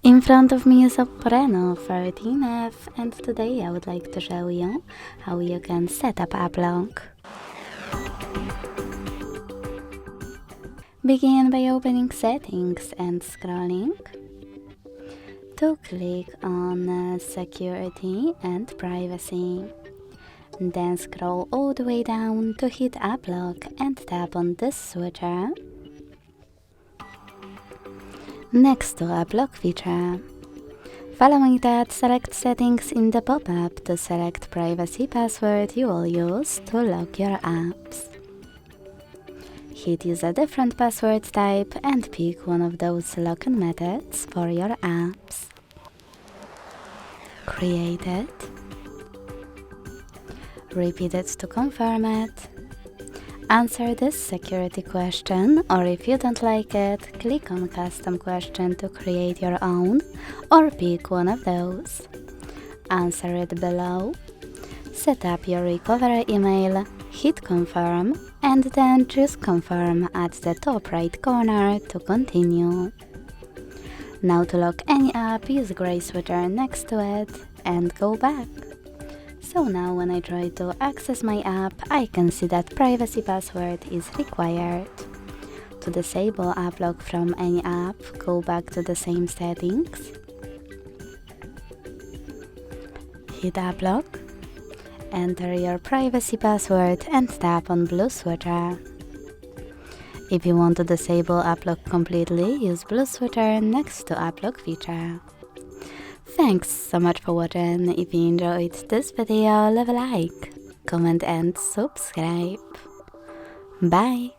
In front of me is OPPO Reno 13F, and today I would like to show you how you can set up app lock. Begin by opening settings and scrolling to click on security and privacy. Then scroll all the way down to hit app lock and tap on this switcher. Next to app lock feature. Following that, select settings in the pop-up to select privacy password you will use to lock your apps. Hit use a different password type and pick one of those login methods for your apps. Create it. Repeat it to confirm it. Answer this security question, or if you don't like it, click on custom question to create your own, or pick one of those. Answer it below. Set up your recovery email, hit confirm, and then choose confirm at the top right corner to continue. Now to lock any app, use gray switcher next to it and go back. So now when I try to access my app, I can see that privacy password is required. To disable app lock from any app, go back to the same settings. Hit app lock. Enter your privacy password and tap on blue switcher. If you want to disable app lock completely, use blue switcher next to app lock feature. Thanks so much for watching. If you enjoyed this video, leave a like, comment and subscribe. Bye!